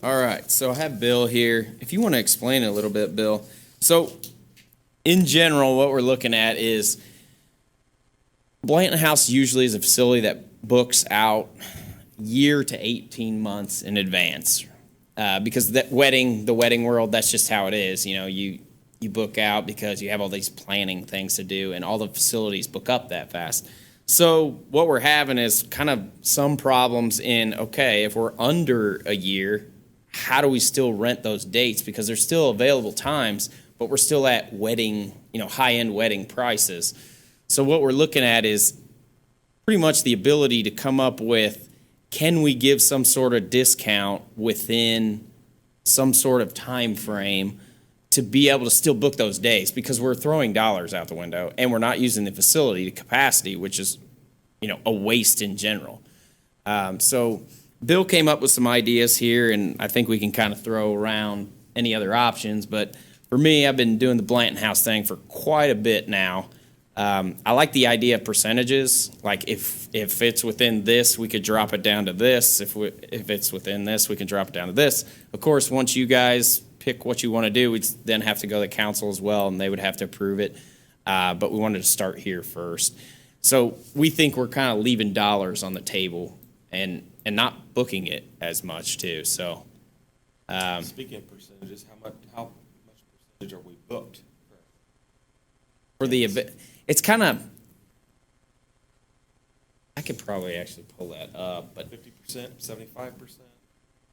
All right, so I have Bill here. If you want to explain it a little bit, Bill. So, in general, what we're looking at is Blanton House usually is a facility that books out year to 18 months in advance. Because the wedding world, that's just how it is. You know, you book out because you have all these planning things to do, and all the facilities book up that fast. So what we're having is kind of some problems in, okay, if we're under a year, how do we still rent those dates? Because there's still available times, but we're still at wedding, high-end wedding prices. So what we're looking at is pretty much the ability to come up with, can we give some sort of discount within some sort of time frame to be able to still book those days, because we're throwing dollars out the window and we're not using the facility to capacity, which is, a waste in general. So Bill came up with some ideas here, and I think we can kind of throw around any other options. But for me, I've been doing the Blanton House thing for quite a bit now. I like the idea of percentages. Like if it's within this, we could drop it down to this. If it's within this, we can drop it down to this. Of course, once you guys pick what you want to do, we'd then have to go to council as well, and they would have to approve it. But we wanted to start here first. So we think we're kind of leaving dollars on the table and not booking it as much too. So Speaking of percentages, how much percentage are we booked? for the event, it's kind of, I could probably actually pull that up, but 50%, 75%?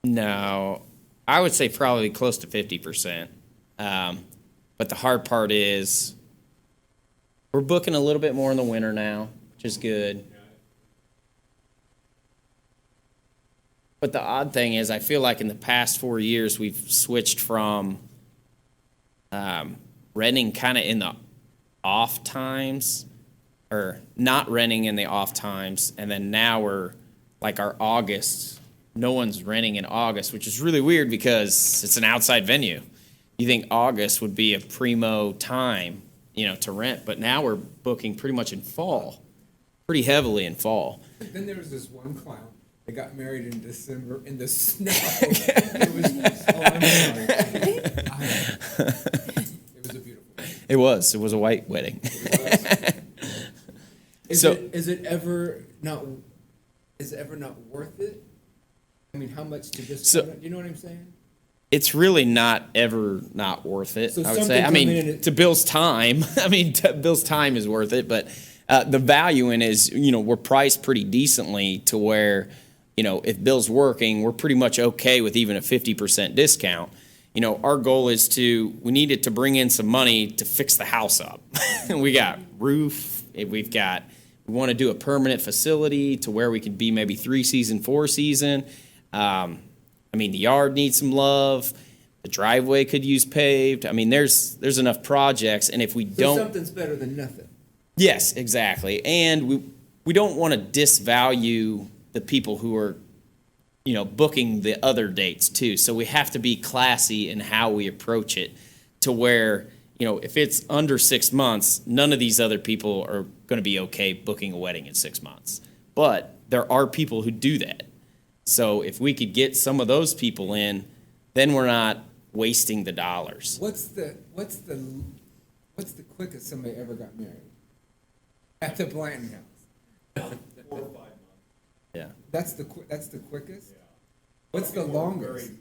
no, I would say probably close to 50%. But the hard part is we're booking a little bit more in the winter now, which is good. But the odd thing is, I feel like in the past 4 years, we've switched from renting kind of in the off times, or not renting in the off times, and then now we're like our August, no one's renting in August, which is really weird because it's an outside venue. You think August would be a primo time, to rent, but now we're booking pretty much in fall, pretty heavily in fall. Then there was this one clown that got married in December in the snow. It was, it was a beautiful wedding. It was a white wedding. Is So- it ever not worth it? I mean, how much to just, So- you know what I'm saying? It's really not ever not worth it, So I would say. something I mean, coming in to Bill's time, Bill's time is worth it, but the value in is, we're priced pretty decently to where, if Bill's working, we're pretty much okay with even a 50% discount. Our goal is we needed to bring in some money to fix the house up. We got roof, we want to do a permanent facility to where we could be maybe 3-season, 4-season. The yard needs some love. The driveway could use paved. There's enough projects, and if we So don't, something's better than nothing. yes, exactly. And we don't want to disvalue the people who are, booking the other dates too. So we have to be classy in how we approach it, to where, if it's under 6 months, none of these other people are going to be okay booking a wedding in 6 months. But there are people who do that. So if we could get some of those people in, then we're not wasting the dollars. What's the quickest somebody ever got married? At the Blanton House. 4 or 5 months. Yeah. That's the quickest? What's the longest?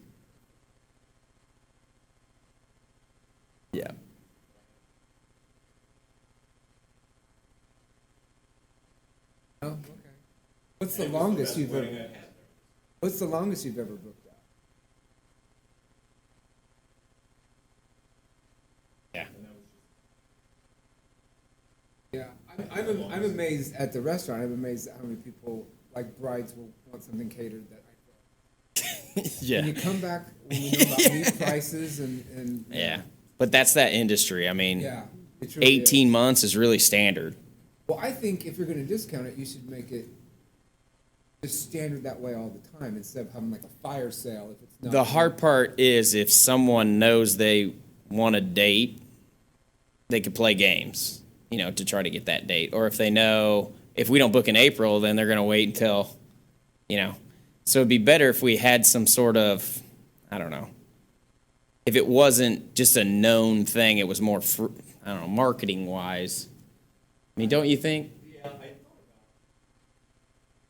Yeah. Oh, okay. What's the longest you've ever booked out? Yeah. Yeah, I'm amazed at the restaurant. I'm amazed at how many people, like brides, will want something catered that I throw. Yeah. When you come back, when we know about meat prices and Yeah. But that's that industry. yeah, it really 18 is. months is really standard. Well, I think if you're going to discount it, you should make it just standard that way all the time instead of having like a fire sale if it's not. The hard part is if someone knows they want a date, they could play games, to try to get that date. Or if they know if we don't book in April, then they're going to wait until, So it'd be better if we had some sort of, I don't know. If it wasn't just a known thing, it was more, I don't know, marketing wise. I mean, don't you think? Yeah, I thought about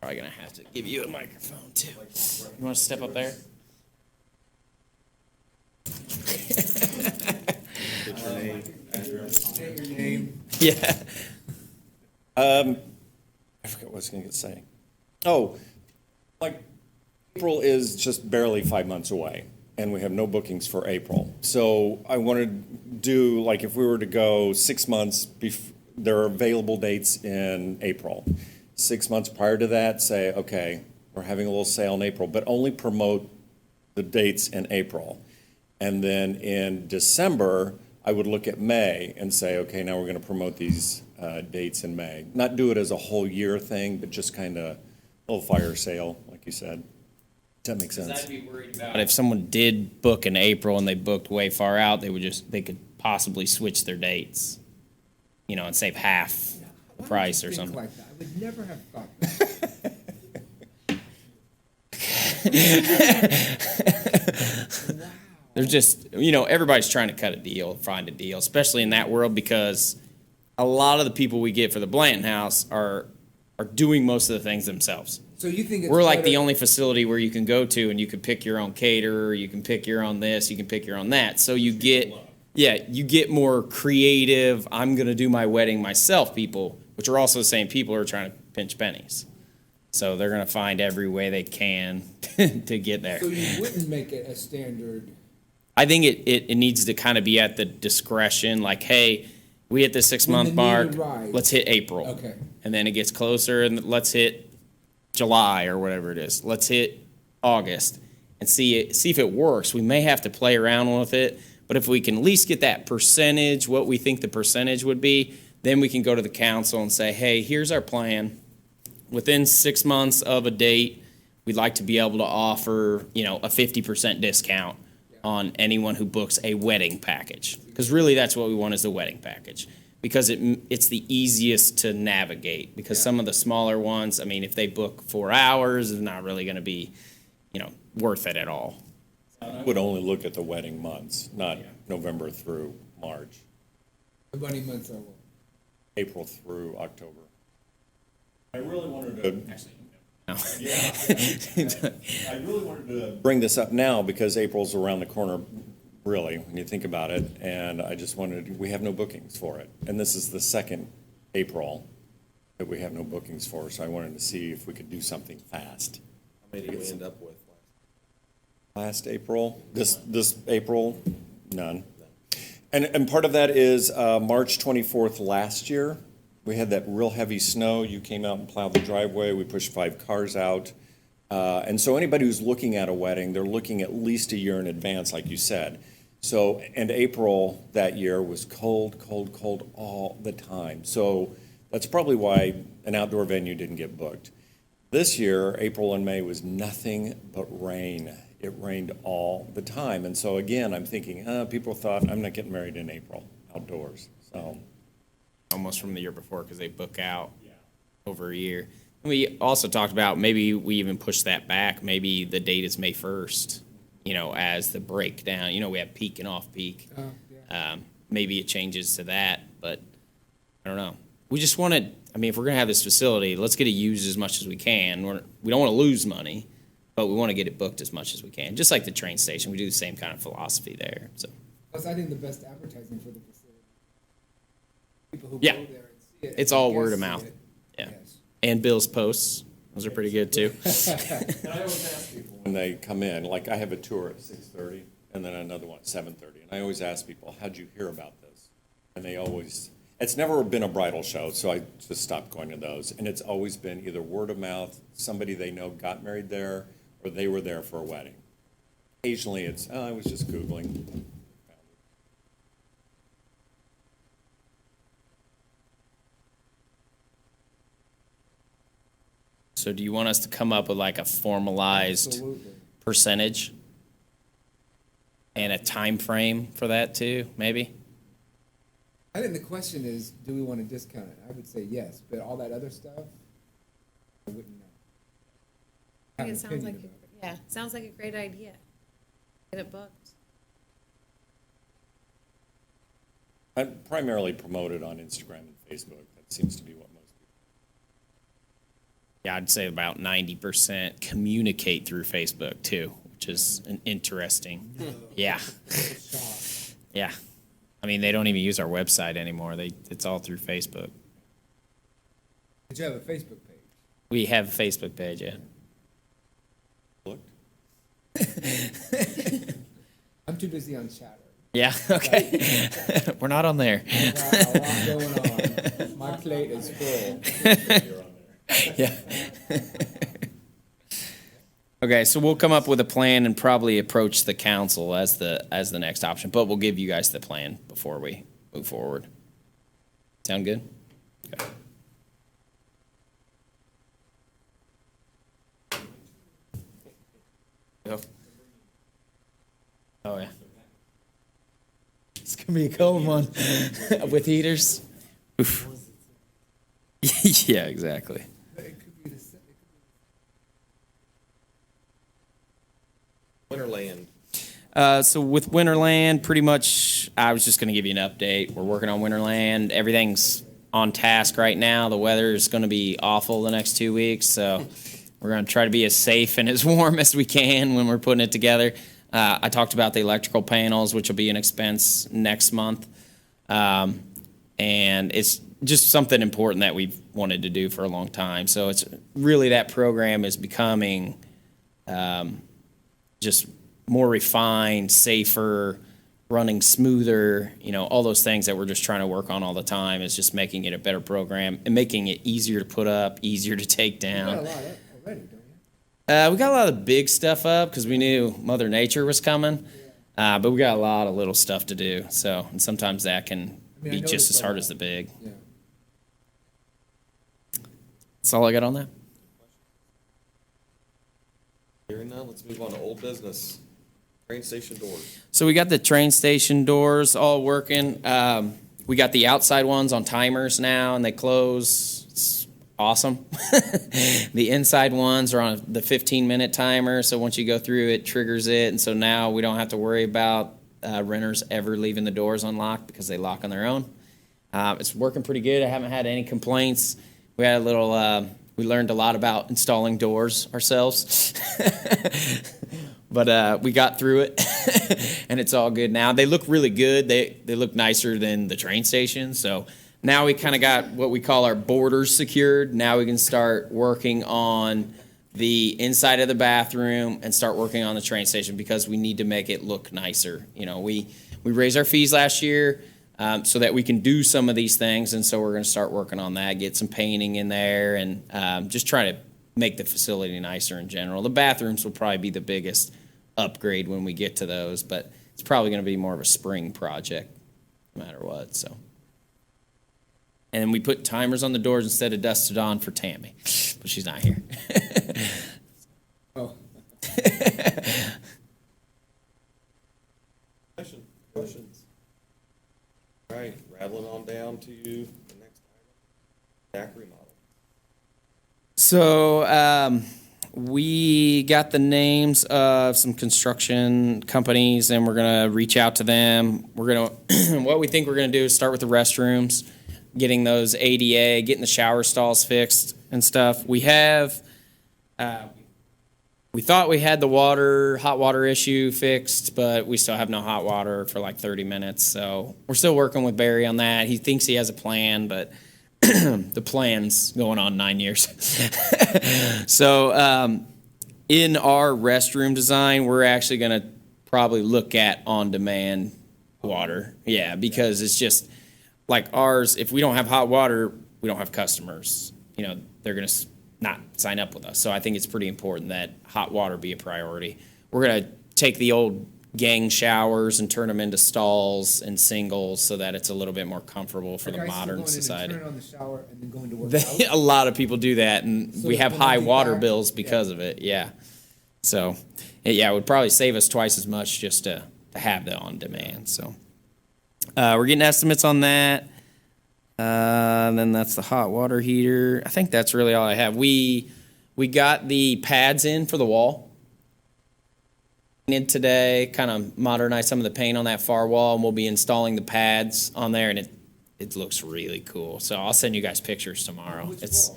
Probably gonna have to give you a microphone too. You want to step up there? Get your name, address. State your name. Yeah. I forget what I was going to say. Oh, like April is just barely 5 months away, and we have no bookings for April. So I wanted to do, like, if we were to go 6 months, there are available dates in April. 6 months prior to that, say, okay, we're having a little sale in April, but only promote the dates in April. And then in December, I would look at May and say, okay, now we're going to promote these dates in May. Not do it as a whole year thing, but just kind of a little fire sale, like you said. Does that make sense? I'd be worried about if someone did book in April and they booked way far out, they could possibly switch their dates, and save half the price or something. Like that? I would never have thought that. Wow. There's just, everybody's trying to cut a deal, find a deal, especially in that world, because a lot of the people we get for the Blanton House are doing most of the things themselves. So you think it's We're like better- the only facility where you can go to and you can pick your own caterer, you can pick your own this, you can pick your own that. So you get more creative, I'm going to do my wedding myself people, which are also the same people who are trying to pinch pennies. So they're going to find every way they can to get there. So you wouldn't make it a standard. I think it needs to kind of be at the discretion, like, hey, we hit the 6 When month the mark, need arrives. let's hit April. Okay. And then it gets closer and let's hit July or whatever it is. Let's hit August and see if it works. We may have to play around with it, but if we can at least get that percentage, what we think the percentage would be, then we can go to the council and say, hey, here's our plan. Within 6 months of a date, we'd like to be able to offer, a 50% discount on anyone who books a wedding package. Because really that's what we want is the wedding package. Because it's the easiest to navigate. Because some of the smaller ones, I mean, if they book 4 hours, it's not really going to be, worth it at all. I would only look at the wedding months, not November through March, The money months are what? April through October. I really wanted to. No. I really wanted to bring this up now because April's around the corner, really, when you think about it. And I just we have no bookings for it. And this is the second April that we have no bookings for. So I wanted to see if we could do something fast. How many did we end up with Last April, this April, none. And part of that is March 24th last year. We had that real heavy snow. You came out and plowed the driveway. We pushed 5 cars out. And so anybody who's looking at a wedding, they're looking at least a year in advance, like you said. So, and April that year was cold all the time. So that's probably why an outdoor venue didn't get booked. This year, April and May was nothing but rain. It rained all the time. And so again, I'm thinking, people thought I'm not getting married in April outdoors. So. Almost from the year before because they book out over a year. And we also talked about maybe we even push that back. Maybe the date is May 1st, as the breakdown. We have peak and off-peak. Oh, yeah. Maybe it changes to that, but I don't know. We just want to, if we're going to have this facility, let's get it used as much as we can. We don't want to lose money, but we want to get it booked as much as we can. Just like the train station, we do the same kind of philosophy there. So. Plus, I think the best advertising for the facility. People who Yeah. go there and see it. It's and all guests word of see mouth. it. Yeah. Yes. And Bill's posts, those are pretty good too. And I always ask people when they come in, like I have a tour at 6:30 and then another one at 7:30. And I always ask people, how'd you hear about this? And they always, it's never been a bridal show, so I just stopped going to those. And it's always been either word of mouth, somebody they know got married there, or they were there for a wedding. Occasionally it's, I was just Googling. So do you want us to come up with like a formalized Absolutely. percentage and a time frame for that too, maybe? I think the question is, do we want to discount it? I would say yes, but all that other stuff, I wouldn't know. I think Have it an sounds like, opinion about it. sounds like a great idea. Get it booked. I primarily promote it on Instagram and Facebook. That seems to be what most people. Yeah, I'd say about 90% communicate through Facebook too, which is an interesting. Yeah. Yeah. I mean, they don't even use our website anymore. It's all through Facebook. Did you have a Facebook page? We have a Facebook page, yeah. Looked. I'm too busy on Chatter. Yeah, okay. We're not on there. Got a lot going on. My plate is full. Yeah. Okay, so we'll come up with a plan and probably approach the council as the next option, but we'll give you guys the plan before we move forward. Sound good? Okay. Go. Oh, yeah. It's gonna be a cold one with heaters. Oof. Yeah, exactly. It could be the Winterland. So with Winterland, pretty much, I was just going to give you an update. We're working on Winterland. Everything's on task right now. The weather is going to be awful the next 2 weeks, so we're going to try to be as safe and as warm as we can when we're putting it together. I talked about the electrical panels, which will be an expense next month, and it's just something important that we've wanted to do for a long time. So it's really, that program is becoming just more refined, safer, running smoother, all those things that we're just trying to work on all the time is just making it a better program and making it easier to put up, easier to take You down. got a lot already, don't you? We got a lot of big stuff up because we knew Mother Nature was coming, but we got a lot of little stuff to do. So, and sometimes that can I be just noticed as a hard lot. as the big. Yeah. That's all I got on that. Hearing none, let's move on to old business. Train station doors. So we got the train station doors all working. We got the outside ones on timers now, and they close. It's awesome. The inside ones are on the 15-minute timer, so once you go through, it triggers it, and so now we don't have to worry about renters ever leaving the doors unlocked because they lock on their own. It's working pretty good. I haven't had any complaints. We had a little. We learned a lot about installing doors ourselves. But we got through it, and it's all good now. They look really good. They look nicer than the train station. So now we kind of got what we call our borders secured. Now we can start working on the inside of the bathroom and start working on the train station because we need to make it look nicer. We raised our fees last year so that we can do some of these things, and so we're going to start working on that, get some painting in there, and just try to make the facility nicer in general. The bathrooms will probably be the biggest upgrade when we get to those, but it's probably going to be more of a spring project no matter what. So, and we put timers on the doors instead of dusk to dawn for Tammy, but she's not here. Oh, Questions? All right, rattling on down to the next item. DAC remodel. So we got the names of some construction companies, and we're gonna reach out to them. We're gonna what we think we're gonna do is start with the restrooms, getting those ADA, getting the shower stalls fixed and stuff. We have. We thought we had the hot water issue fixed, but we still have no hot water for like 30 minutes. So we're still working with Barry on that. He thinks he has a plan, but the plan's going on 9 years. So in our restroom design, we're actually going to probably look at on-demand water. Yeah, because it's just like ours, if we don't have hot water, we don't have customers. They're going to not sign up with us. So I think it's pretty important that hot water be a priority. We're going to take the old gang showers and turn them into stalls and singles so that it's a little bit more comfortable for the Are guys still modern going in and society. turn on the shower and then going to work out? A lot of people do that, and So we have when they high get water back- bills because of it. Yeah. So, it would probably save us twice as much just to have that on demand. So, we're getting estimates on that. And then that's the hot water heater. I think that's really all I have. We got the pads in for the wall. painted today, kind of modernize some of the paint on that far wall, and we'll be installing the pads on there, and it looks really cool. So I'll send you guys pictures tomorrow. It's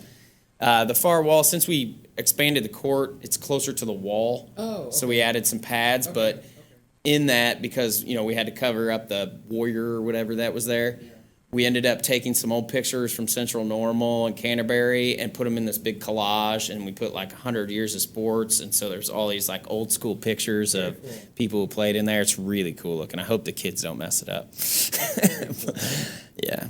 the far wall. Since we expanded the court, it's closer to the wall. Oh, So we added some pads, but in that, because we had to cover up the warrior or whatever that was there, we ended up taking some old pictures from Central Normal and Canterbury and put them in this big collage, and we put like 100 years of sports, and so there's all these like old school pictures of people who played in there. It's really cool looking. I hope the kids don't mess it up. Yeah.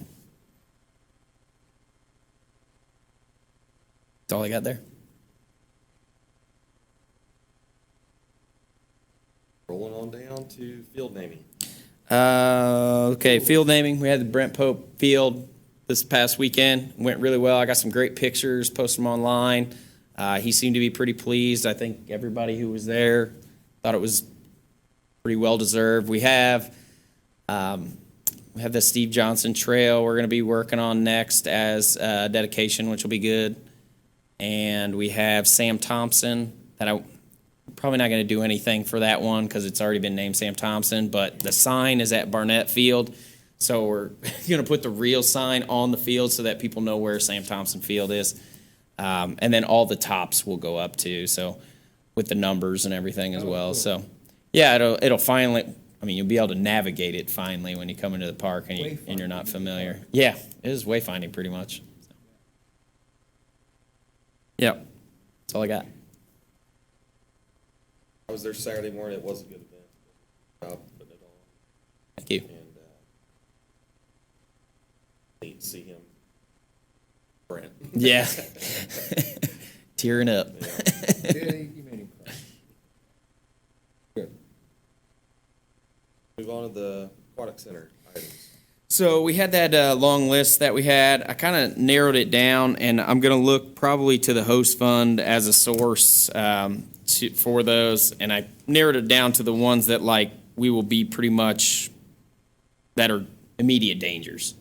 That's all I got there. Rolling on down to field naming. Okay, field naming. We had the Brent Pope field this past weekend. Went really well. I got some great pictures, posted them online. He seemed to be pretty pleased. I think everybody who was there thought it was pretty well deserved. We have the Steve Johnson Trail we're going to be working on next as dedication, which will be good. And we have Sam Thompson that I'm probably not going to do anything for that one because it's already been named Sam Thompson, but the sign is at Barnett Field. So we're going to put the real sign on the field so that people know where Sam Thompson Field is. And then all the tops will go up too, so with the numbers and everything as well. Cool. So yeah, it'll finally, you'll be able to navigate it finally when you come into the park and you're not familiar. Yeah, it is wayfinding pretty much. So. Yep, that's all I got. I was there Saturday morning. It was a good event. Good job putting it on. Thank you. And neat to see him. Brent. Yeah. Tearing up. Yeah. You made him cry. Good. Move on to the aquatic center items. So we had that long list that we had. I kind of narrowed it down, and I'm going to look probably to the host fund as a source for those. And I narrowed it down to the ones that we will be pretty much that are immediate dangers.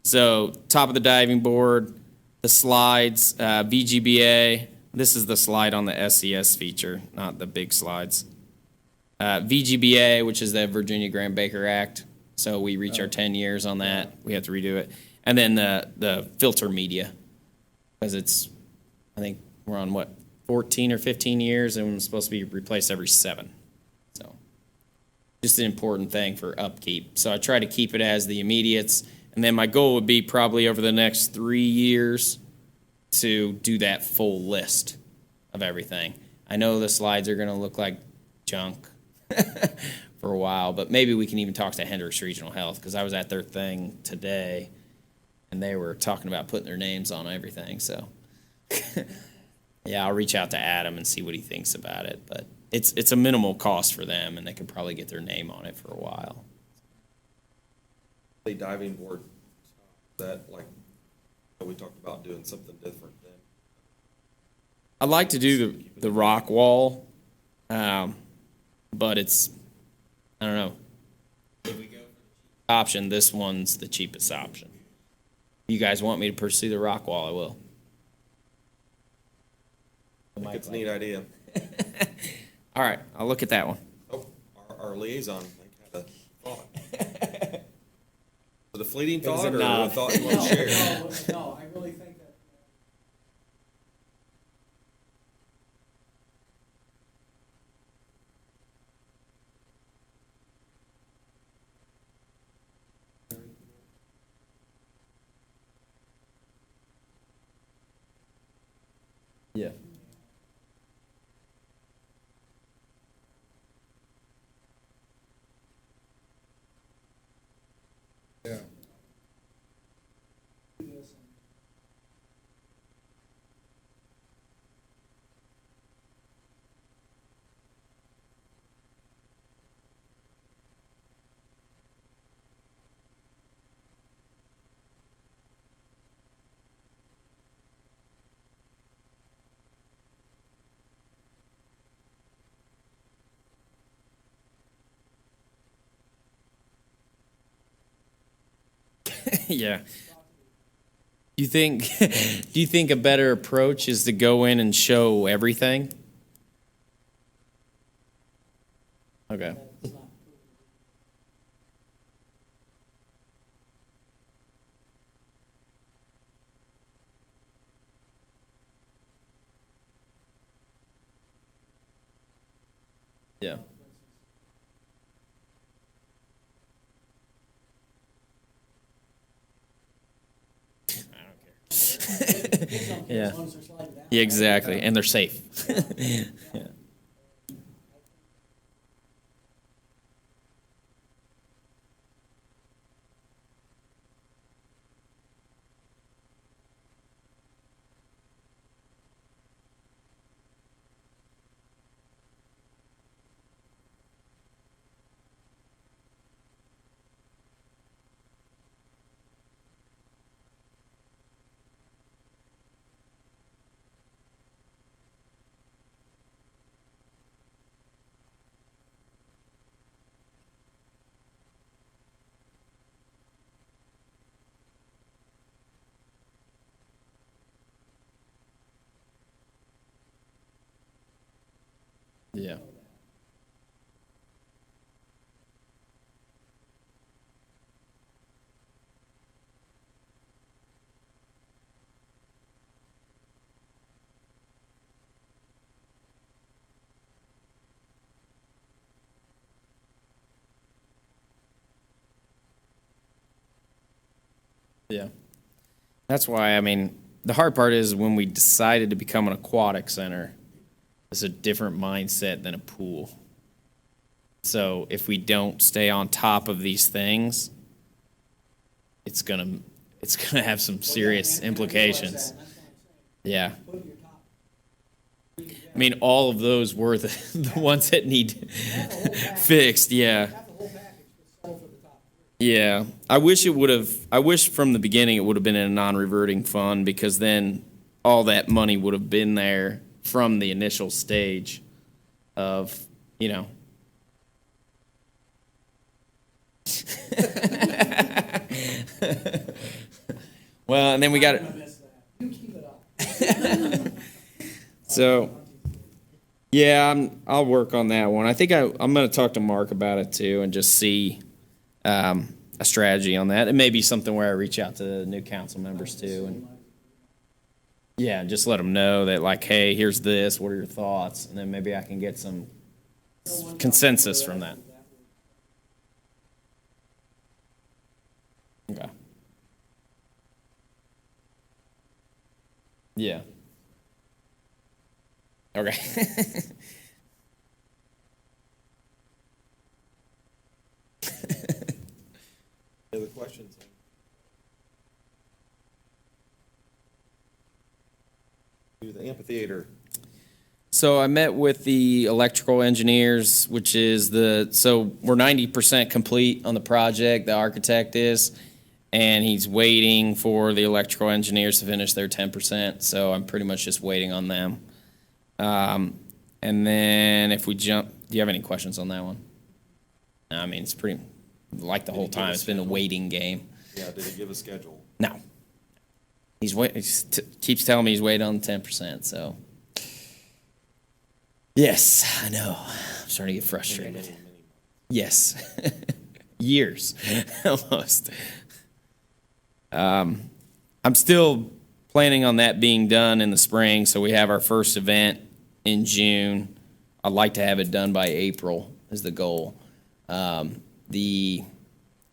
So top of the diving board, the slides, VGBA. This is the slide on the SES feature, not the big slides. VGBA, which is the Virginia Graham Baker Act. So we reach our 10 years on that. We have to redo it. And then the filter media, because I think we're on 14 or 15 years, and it's supposed to be replaced every 7. So just an important thing for upkeep. So I try to keep it as the immediates. And then my goal would be probably over the next 3 years to do that full list of everything. I know the slides are going to look like junk for a while, but maybe we can even talk to Hendricks Regional Health, because I was at their thing today, and they were talking about putting their names on everything. So, yeah, I'll reach out to Adam and see what he thinks about it. But it's a minimal cost for them, and they could probably get their name on it for a while. The diving board, that we talked about doing something different then. I'd like to do the rock wall, but it's, I don't know. If we go for the option, this one's the cheapest option. If you guys want me to pursue the rock wall, I will. I think it's a neat idea. All right, I'll look at that one. Oh, our liaison, had a thought. Was it a fleeting It was thought a or nod. a thought you want to share? No, I really think that. Yeah. Yeah. Yeah. Do you think a better approach is to go in and show everything? Okay. that it's not. Yeah. Kids don't care Yeah. as long as they're sliding down. Yeah, exactly, and they're safe. Yeah. Yeah. Yeah. That's why, I mean, the hard part is when we decided to become an aquatic center, it's a different mindset than a pool. So if we don't stay on top of these things, it's gonna have some serious implications. Yeah. Put your top. I mean, all of those were the, the ones that need fixed, yeah. Half the whole package, just settle for the top three. Yeah, I wish from the beginning it would have been in a non-reverting fund because then all that money would have been there from the initial stage of, you know. Well, and then we got it. I'm gonna miss that. You keep it up. So, yeah, I'll work on that one. I think I'm going to talk to Mark about it too and just see a strategy on that. It may be something where I reach out to the new council members too, and yeah, just let them know that like, hey, here's this. What are your thoughts? And then maybe I can get some consensus from that. Okay. Yeah. Okay. Any other questions? Do the amphitheater. So I met with the electrical engineers, which is so we're 90% complete on the project, the architect is, and he's waiting for the electrical engineers to finish their 10%, so I'm pretty much just waiting on them. And then if we jump, do you have any questions on that one? I mean, it's pretty, like the whole time, it's been a waiting game. Yeah, did he give a schedule? No. He keeps telling me he's waiting on the 10%, so. Yes, I know. I'm starting to get frustrated. Yes. Years, almost. I'm still planning on that being done in the spring, so we have our first event in June. I'd like to have it done by April is the goal. The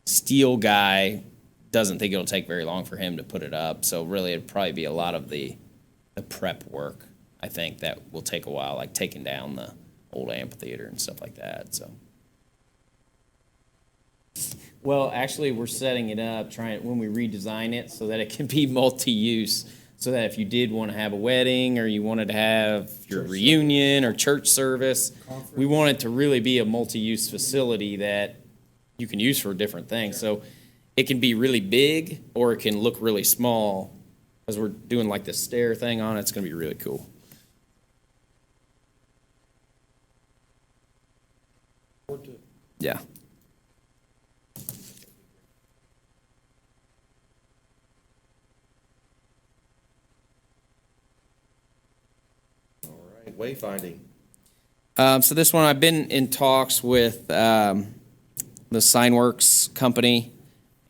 steel guy doesn't think it'll take very long for him to put it up, so really it'd probably be a lot of the prep work, I think, that will take a while, like taking down the old amphitheater and stuff like that, so. Well, actually, we're setting it up, when we redesign it, so that it can be multi-use, so that if you did want to have a wedding, or you wanted to have your reunion or church service, we want it to really be a multi-use facility that you can use for different things. So it can be really big, or it can look really small. As we're doing like this stair thing on it, it's going to be really cool. Yeah. All right, wayfinding. So this one, I've been in talks with the Signworks company,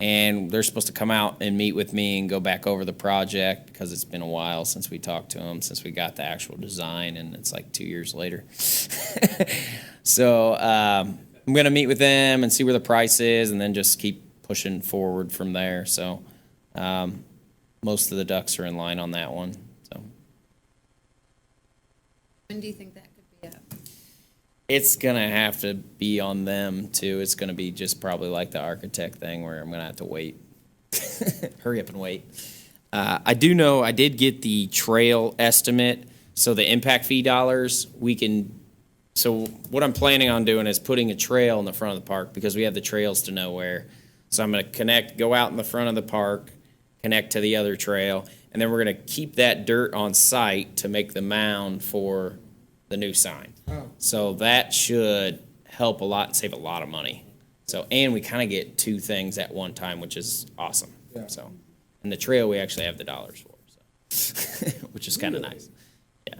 and they're supposed to come out and meet with me and go back over the project because it's been a while since we talked to them, since we got the actual design, and it's like 2 years later. So I'm going to meet with them and see where the price is, and then just keep pushing forward from there. So most of the ducks are in line on that one. So When do you think that could be up? it's going to have to be on them too. It's going to be just probably like the architect thing where I'm going to have to wait. Hurry up and wait. I do know I did get the trail estimate. So the impact fee dollars, we can. So what I'm planning on doing is putting a trail in the front of the park because we have the trails to nowhere. So I'm going to go out in the front of the park, connect to the other trail, and then we're going to keep that dirt on site to make the mound for the new sign. Oh. So that should help a lot and save a lot of money. So, and we kind of get two things at one time, which is awesome. Yeah. So, and the trail we actually have the dollars for, so which is kind of nice. Yeah.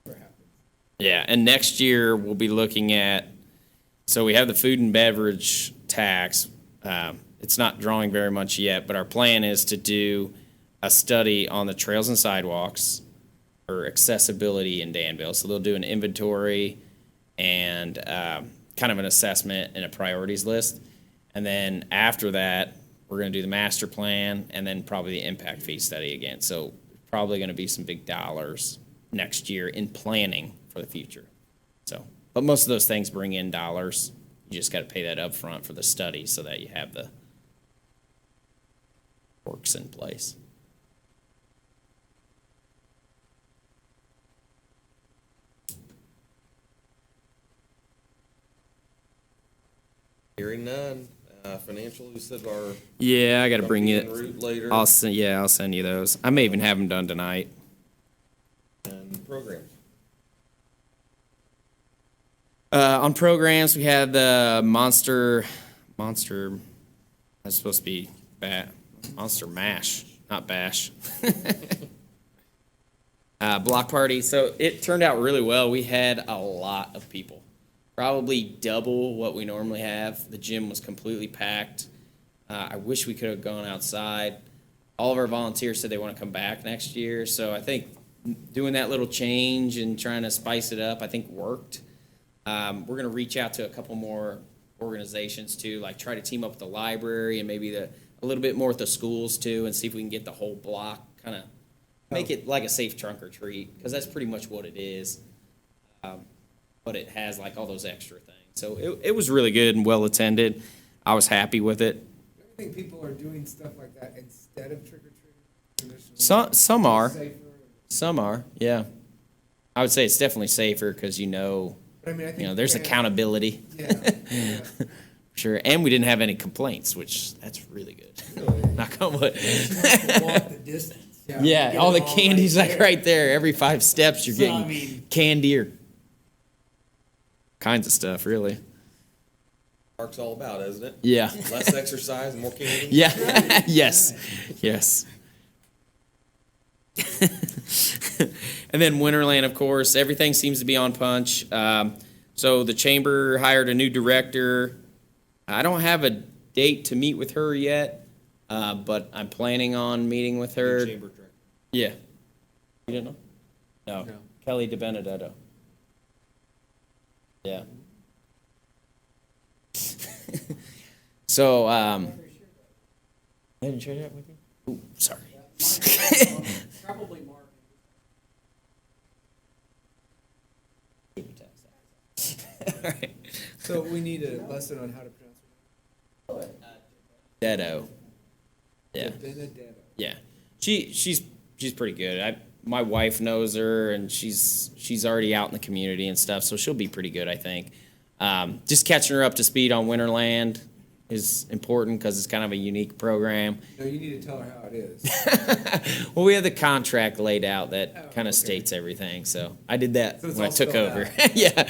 What happens? Yeah, and next year we'll be looking at, so we have the food and beverage tax. It's not drawing very much yet, but our plan is to do a study on the trails and sidewalks for accessibility in Danville. So they'll do an inventory and kind of an assessment and a priorities list. And then after that, we're going to do the master plan and then probably the impact fee study again. So probably going to be some big dollars next year in planning for the future. So, but most of those things bring in dollars. You just got to pay that up front for the study so that you have the works in place. Hearing none. Financial, you said our. Yeah, I got to bring en it. route later. I'll send you those. I may even have them done tonight. And programs. On programs, we had the Monster. That's supposed to be Monster Mash, not Bash. Block party. So it turned out really well. We had a lot of people, probably double what we normally have. The gym was completely packed. I wish we could have gone outside. All of our volunteers said they want to come back next year. So I think doing that little change and trying to spice it up, I think worked. We're going to reach out to a couple more organizations too, like try to team up with the library and maybe a little bit more with the schools too, and see if we can get the whole block kind of make it like a safe trunk or treat, because that's pretty much what it is. But it has like all those extra things. So it was really good and well attended. I was happy with it. I think people are doing stuff like that instead of trick or treating. Some are. Safer. Some are, yeah. I would say it's definitely safer because But I mean, I think there's accountability. Yeah. Sure, and we didn't have any complaints, which that's really good. Knock on wood. Walk the distance. Yeah, Get all it the candy's like there. right there. Every 5 steps, you're So, I getting mean- candy or kinds of stuff, really. Park's all about, isn't it? Yeah. Less exercise, more candy. Yeah. Yes. Yes. And then Winterland, of course, everything seems to be on punch. So the chamber hired a new director. I don't have a date to meet with her yet, but I'm planning on meeting with her. Chamber director. Yeah. You didn't know? No. No. Kelly DiBenedetto. Yeah. So, I didn't share that with you? Ooh, sorry. Probably Mark. Alright. So we need a lesson on how to pronounce Detto. Yeah. it. Benedetto. Yeah. She's pretty good. My wife knows her, and she's already out in the community and stuff, so she'll be pretty good, I think. Just catching her up to speed on Winterland is important because it's kind of a unique program. No, you need to tell her how it is. Well, we have the contract laid out that kind okay. of states everything, so I did that So it's when I all took spelled over. out. Yeah.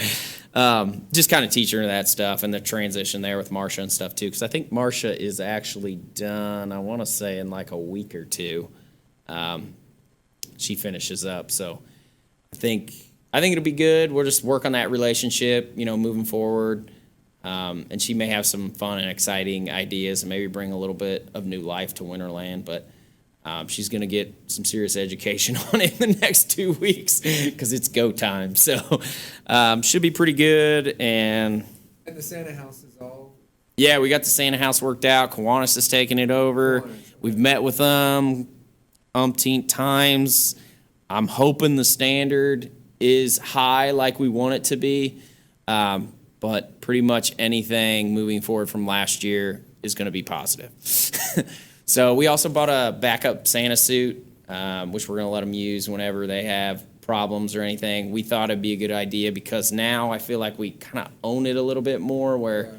Just kind of teaching her that stuff and the transition there with Marcia and stuff too, because I think Marcia is actually done, I want to say, in like a week or two. She finishes up, so I think I think it'll be good. We'll just work on that relationship, moving forward. And she may have some fun and exciting ideas and maybe bring a little bit of new life to Winterland. But she's going to get some serious education on it in the next 2 weeks because it's go time. So should be pretty good. And And the Santa house is all, yeah, we got the Santa house worked out. Kiwanis is taking it over. Kiwanis, okay. We've met with them umpteen times. I'm hoping the standard is high like we want it to be. But pretty much anything moving forward from last year is going to be positive. So we also bought a backup Santa suit, which we're going to let them use whenever they have problems or anything. We thought it'd be a good idea because now I feel like we kind of own it a little bit more, where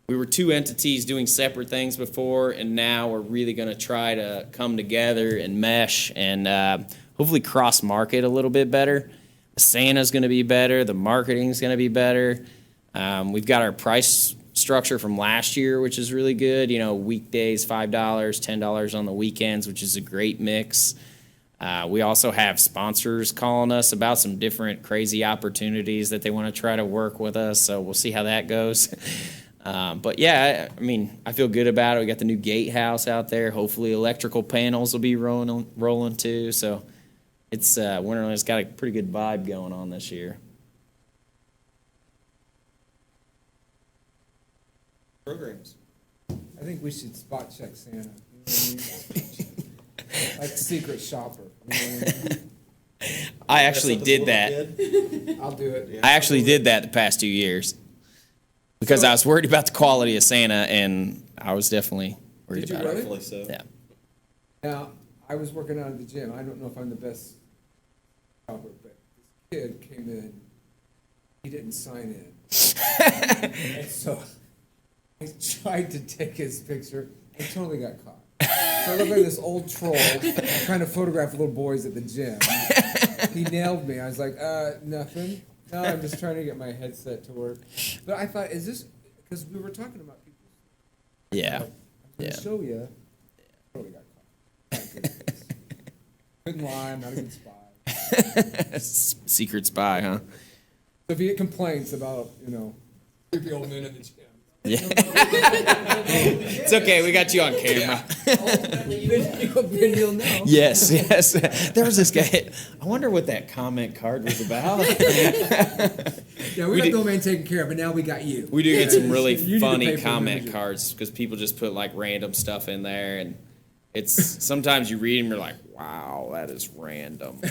we were two entities doing separate things before, and now we're really going to try to come together and mesh and hopefully cross-market a little bit better. The Santa's going to be better. The marketing's going to be better. We've got our price structure from last year, which is really good. Weekdays, $5, $10 on the weekends, which is a great mix. We also have sponsors calling us about some different crazy opportunities that they want to try to work with us. So we'll see how that goes. But yeah, I feel good about it. We got the new gatehouse out there. Hopefully electrical panels will be rolling too. So it's Winterland's got a pretty good vibe going on this year. Programs. I think we should spot check Santa. You know what I mean? Like secret shopper. You know what I mean? I actually That's something did that. we'll get. I'll do it. I actually did that the past 2 years because I was worried about the quality of Santa, and I was definitely worried Did you about it. really? Rightfully so. Yeah. Now, I was working out at the gym. I don't know if I'm the best shopper, but this kid came in. He didn't sign in. And so I tried to take his picture and totally got caught. So I look like this old troll trying to photograph little boys at the gym. He nailed me. I was like, nothing. No, I'm just trying to get my headset to work. But I thought, is this, because we were talking about people. Yeah. I'm going Yeah. to show you. Totally got caught. My goodness. Couldn't lie, not a good spy. Secret spy, huh? So if you get complaints about, creepy old men in the gym. Yeah. It's okay. We got you on camera. Then you'll know. Yes, yes. There was this guy. I wonder what that comment card was about. Yeah, we got do- the old man taken care of, but now we got you. We do get some really You need to funny pay for comment membership. cards because people just put like random stuff in there, and it's sometimes you read them, you're like, wow, that is random.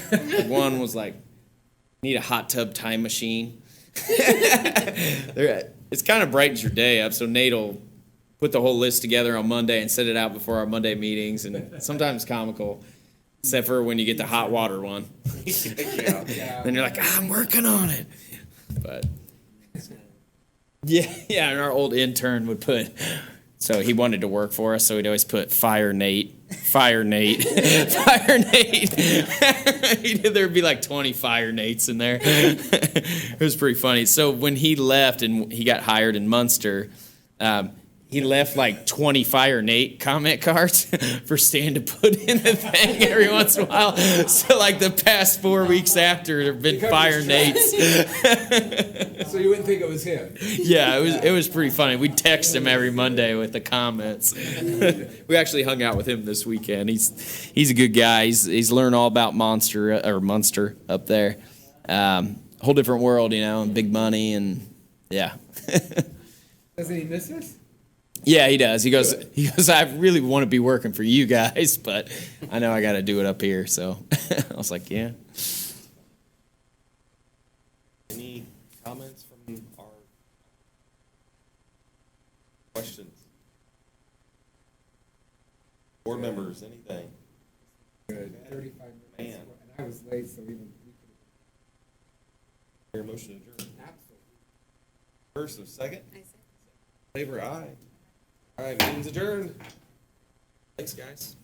One was like, need a hot tub time machine. It's kind of brightens your day up, so Nate will put the whole list together on Monday and set it out before our Monday meetings, and sometimes comical, except for when you get the hot water one. Then you're like, I'm working on it. But yeah, and our old intern would put, so he wanted to work for us, so he'd always put Fire Nate, Fire Nate, Fire Nate. There'd be like 20 Fire Nates in there. It was pretty funny. So when he left and he got hired in Munster, he left like 20 Fire Nate comment cards for Stan to put in the thing every once in a while. So like the past 4 weeks after, there have been Fire Nates. So you wouldn't think it was him. Yeah, it was pretty funny. We text him every Monday with the comments. We actually hung out with him this weekend. He's a good guy. He's learned all about Munster up there. Whole different world, and big money, and yeah. Doesn't he miss us? Yeah, he does. He goes, I really want to be working for you guys, but I know I got to do it up here. So I was like, yeah. Any comments from our questions? Board members, anything? Good. 35 minutes. Man. And I was late, so we could Your motion adjourned. have absolutely. First and second, I said. favor aye. All right, meeting's adjourned. Thanks, guys.